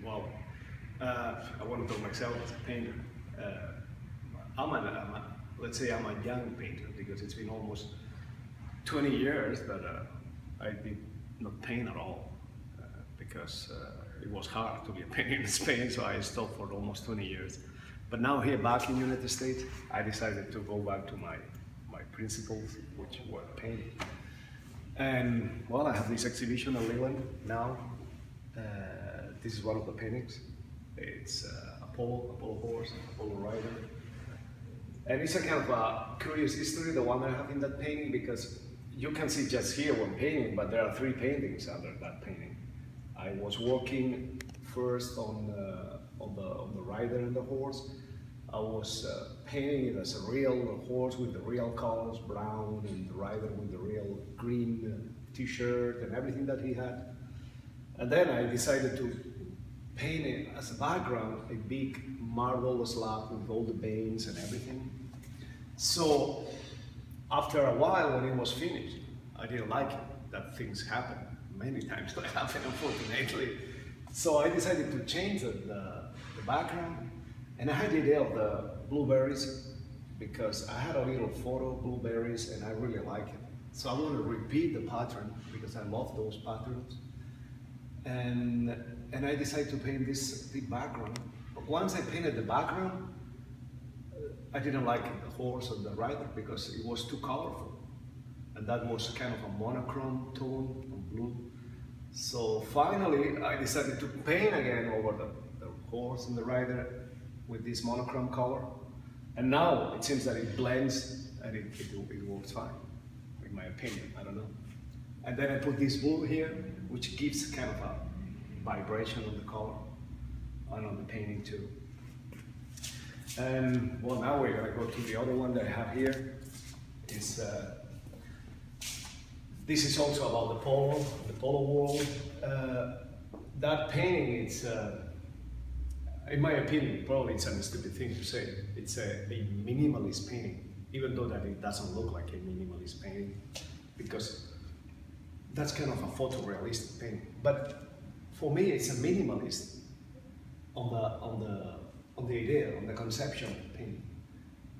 Well, I want to talk myself as a painter. Let's say I'm a young painter because it's been almost 20 years that I did not paint at all because it was hard to be a painter in Spain, so I stopped for almost 20 years. But now here back in the United States, I decided to go back to my principles, which were painting. And well, I have this exhibition at Lainez now. This is one of the paintings. It's Apollo horse, Apollo rider. And it's a kind of a curious history, the one that I have in that painting, because you can see just here one painting, but there are 3 paintings under that painting. I was working first on the rider and the horse. I was painting it as a real horse with the real colors, brown, and the rider with the real green t-shirt and everything that he had. And then I decided to paint it as a background, a big marble slab with all the veins and everything. So after a while, when it was finished, I didn't like it. That things happen. Many times that happen, unfortunately. So I decided to change the background. And I had the idea of the blueberries because I had a little photo of blueberries and I really like it. So I want to repeat the pattern because I love those patterns. And I decided to paint this big background. But once I painted the background, I didn't like the horse or the rider because it was too colorful. And that was kind of a monochrome tone of blue. So finally, I decided to paint again over the horse and the rider with this monochrome color. And now it seems that it blends and it works fine, in my opinion, I don't know. And then I put this blue here, which gives kind of a vibration of the color and on the painting too. And well, now we're gonna go to the other one that I have here. This is also about the polo world. That painting, it's, in my opinion, probably it's a stupid thing to say. It's a minimalist painting, even though that it doesn't look like a minimalist painting, because that's kind of a photorealistic painting. But for me, it's a minimalist on the idea, on the conception of the painting.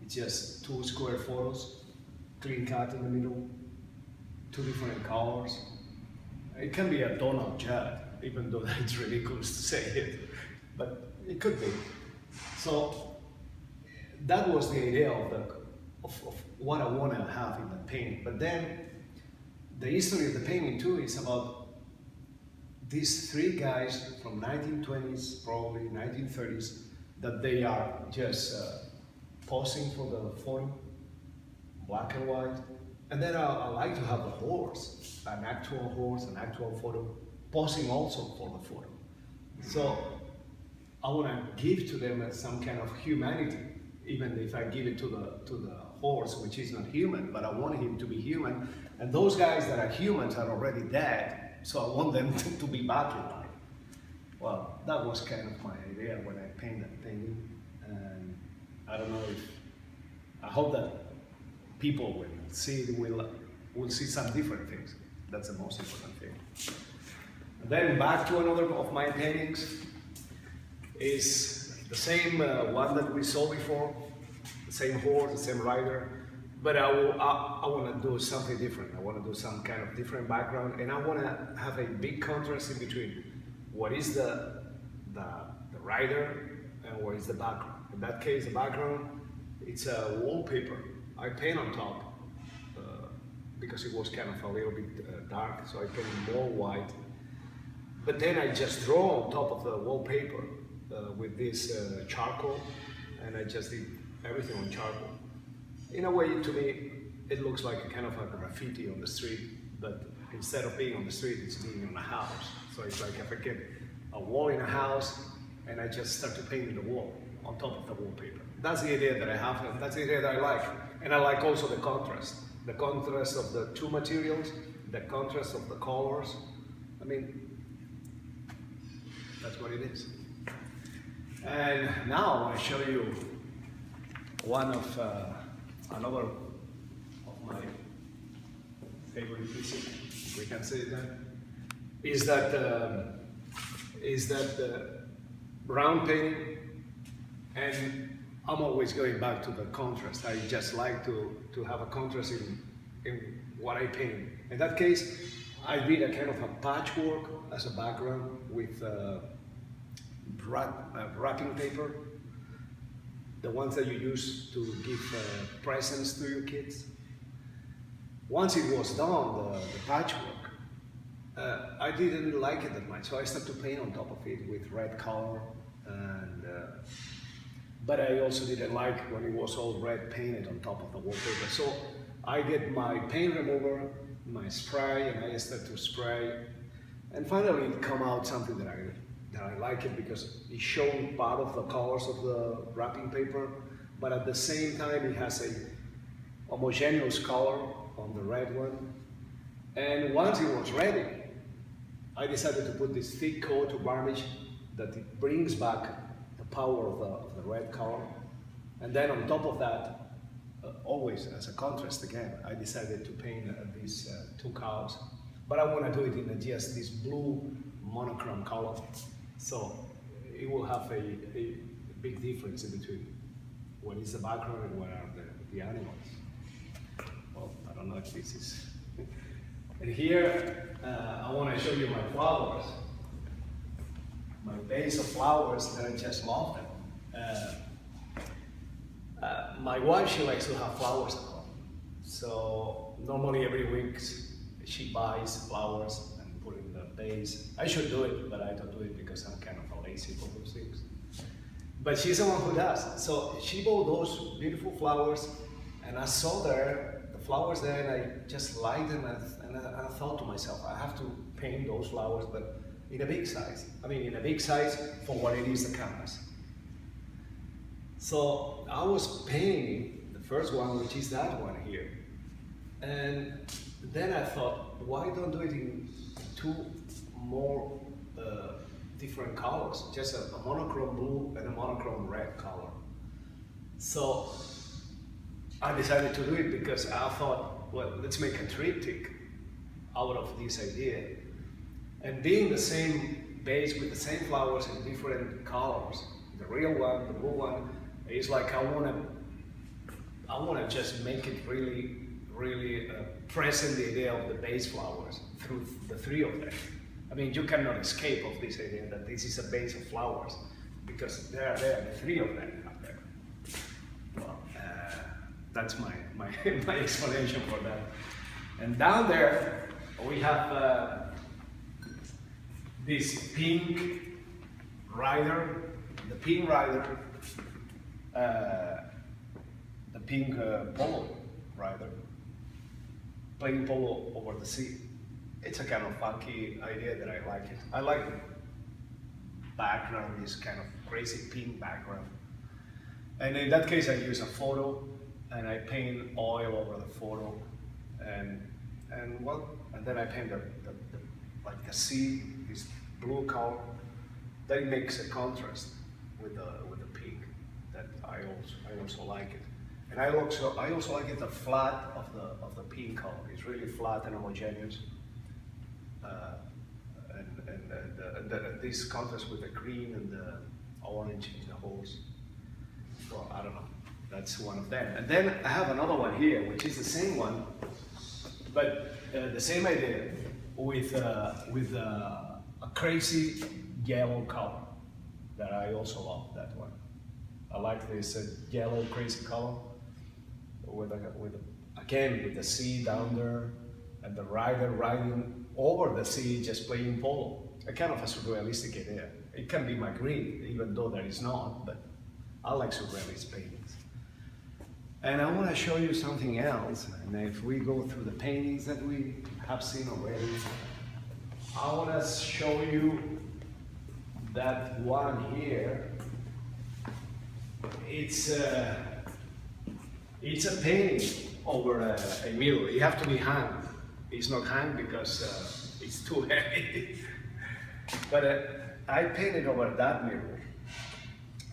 It's just 2 square photos, clean cut in the middle, 2 different colors. It can be a Donald Judd, even though it's ridiculous to say it, but it could be. So that was the idea of what I want to have in the painting. But then the history of the painting too is about these 3 guys from 1920s, probably 1930s, that they are just posing for the photo, black and white. And then I like to have the horse, an actual horse, an actual photo, posing also for the photo. So I want to give to them some kind of humanity, even if I give it to the horse, which is not human, but I want him to be human. And those guys that are humans are already dead, so I want them to be back in life. Well, that was kind of my idea when I painted that painting. And I don't know I hope that people will see it, will see some different things. That's the most important thing. And then back to another of my paintings is the same one that we saw before, the same horse, the same rider, but I want to do something different. I want to do some kind of different background, and I want to have a big contrast in between what is the rider and what is the background. In that case, the background, it's a wallpaper. I paint on top because it was kind of a little bit dark, so I painted more white. But then I just draw on top of the wallpaper with this charcoal, and I just did everything on charcoal. In a way, to me, it looks like a kind of a graffiti on the street, but instead of being on the street, it's being on a house. So it's like if I get a wall in a house, and I just start to paint the wall on top of the wallpaper. That's the idea that I have, and that's the idea that I like. And I like also the contrast of the 2 materials, the contrast of the colors. I mean, that's what it is. And now I want to show you one of another of my favorite pieces, we can say that, is that round painting, and I'm always going back to the contrast. I just like to have a contrast in what I paint. In that case, I did a kind of a patchwork as a background with wrapping paper, the ones that you use to give presents to your kids. Once it was done, the patchwork, I didn't like it that much, so I started to paint on top of it with red color, and but I also didn't like when it was all red painted on top of the wallpaper. So I get my paint remover, my spray, and I start to spray, and finally it come out something that I like it because it showed part of the colors of the wrapping paper, but at the same time it has a homogeneous color on the red one. And once it was ready, I decided to put this thick coat of varnish that it brings back the power of the red color. And then on top of that, always as a contrast again, I decided to paint these two cows. But I want to do it in just this blue monochrome color. So it will have a big difference in between what is the background and what are the animals. Well, I don't know if this is... And here, I want to show you my flowers. My base of flowers that I just love them. My wife, she likes to have flowers at home. So normally every week she buys flowers and put in the base. I should do it, but I don't do it because I'm kind of lazy for those things. But she's the one who does. So she bought those beautiful flowers, and I saw the flowers there, and I just liked them, and I thought to myself, I have to paint those flowers, but in a big size. I mean, in a big size for what it is, the canvas. So I was painting the first one, which is that one here. And then I thought, why don't do it in two more different colors? Just a monochrome blue and a monochrome red color. So I decided to do it because I thought, well, let's make a triptych out of this idea. And being the same base with the same flowers in different colors, the real one, the blue one, is like I want to just make it really present the idea of the base flowers through the three of them. I mean, you cannot escape of this idea that this is a base of flowers because they are there, the three of them up there. Well, that's my explanation for that. And down there we have this pink rider, the pink rider, the pink polo rider, playing polo over the sea. It's a kind of funky idea that I like it. I like the background, this kind of crazy pink background. And in that case I use a photo and I paint oil over the photo, and then I paint like the sea, this blue color. That makes a contrast with the pink. That I also like it, and I also like it the flat of the pink color. It's really flat and homogeneous, and this contrast with the green and the orange in the holes. Well, I don't know. That's one of them. And then I have another one here, which is the same one, but the same idea with a crazy yellow color that I also love. That one. I like this yellow crazy color again with the sea down there and the rider riding over the sea just playing polo. A kind of a surrealistic idea. It can be Magritte, even though there is not, but I like surrealist paintings. And I want to show you something else, and if we go through the paintings that we have seen already, I want to show you that one here. It's a painting over a mirror. You have to be hung. It's not hung because it's too heavy. But I painted over that mirror.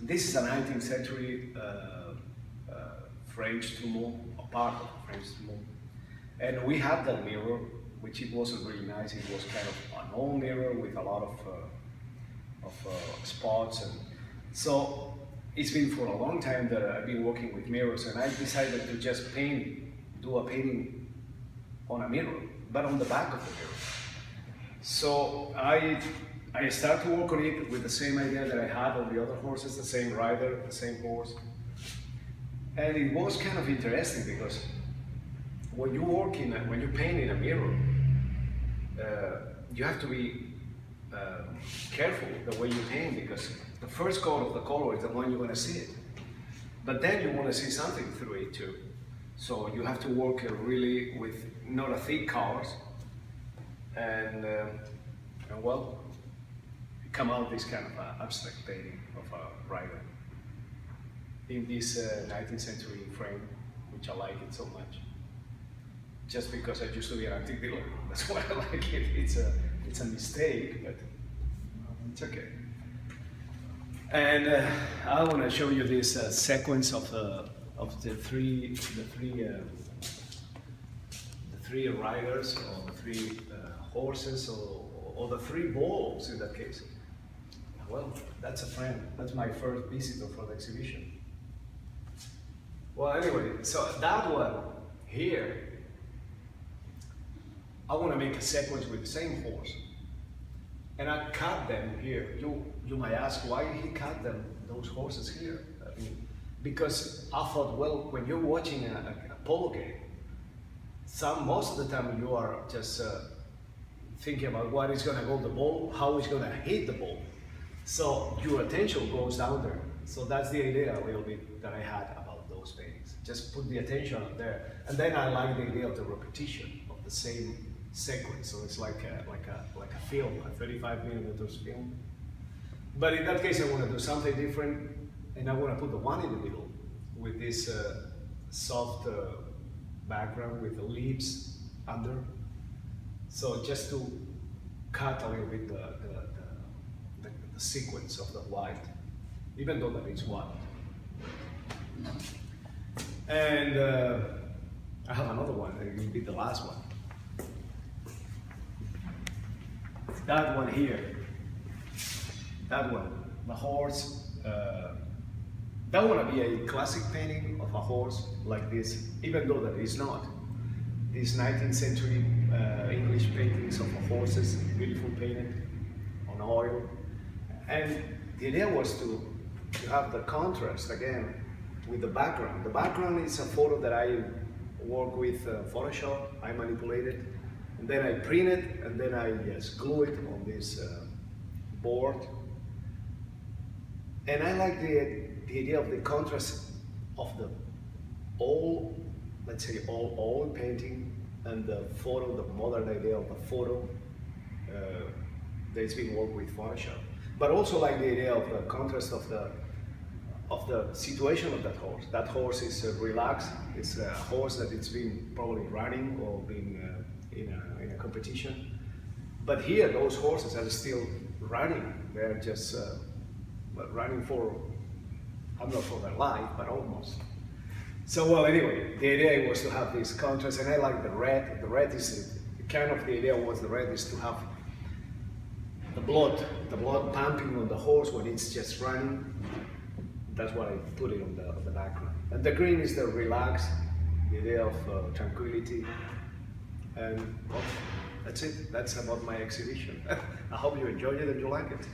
This is a 19th century French tumult, a part of the French tumult. And we had that mirror, which it wasn't really nice. It was kind of an old mirror with a lot of spots, and so it's been for a long time that I've been working with mirrors, and I decided to just do a painting on a mirror, but on the back of the mirror. So I started to work on it with the same idea that I had on the other horses, the same rider, the same horse. And it was kind of interesting because when you paint in a mirror, you have to be careful the way you paint, because the first coat of the color is the one you're going to see it. But then you want to see something through it too. So you have to work really with not a thick colors, and well, come out this kind of abstract painting of a rider in this 19th century frame, which I like it so much. Just because I used to be an antique dealer, that's why I like it. It's a mistake, but it's okay. And I want to show you this sequence of the three riders, or the three horses, or the three bulls in that case. Well, that's a friend. That's my first visitor for the exhibition. Well, anyway, so that one here, I want to make a sequence with the same horse. And I cut them here. You might ask, why he cut those horses here? I mean, because I thought, well, when you're watching a polo game, most of the time you are just thinking about what is going to go the ball, how it's going to hit the ball. So your attention goes down there. So that's the idea a little bit that I had about those paintings. Just put the attention up there. And then I like the idea of the repetition of the same sequence. So it's like a film, a 35mm film. But in that case, I want to do something different, and I want to put the one in the middle with this soft background with the leaves under. So just to cut a little bit the sequence of the white, even though that is white. And I have another one, it will be the last one. That one here, that one, the horse, that want to be a classic painting of a horse like this, even though that is not. These 19th century English paintings of horses, beautiful painted on oil. And the idea was to have the contrast again with the background. The background is a photo that I work with Photoshop, I manipulate it, and then I print it, and then I just glue it on this board. And I like the idea of the contrast of the old, let's say old painting, and the photo, the modern idea of the photo that's been worked with Photoshop. But also like the idea of the contrast of the situation of that horse. That horse is relaxed. It's a horse that it's been probably running or been in a competition. But here, those horses are still running. They're just running for, I'm not for their life, but almost. So, well, anyway, the idea was to have this contrast, and I like the red. The red is kind of the idea was the red is to have the blood pumping on the horse when it's just running. That's what I put it on the background. And the green is the relaxed, the idea of tranquility. And well, that's it. That's about my exhibition. I hope you enjoyed it and you like it.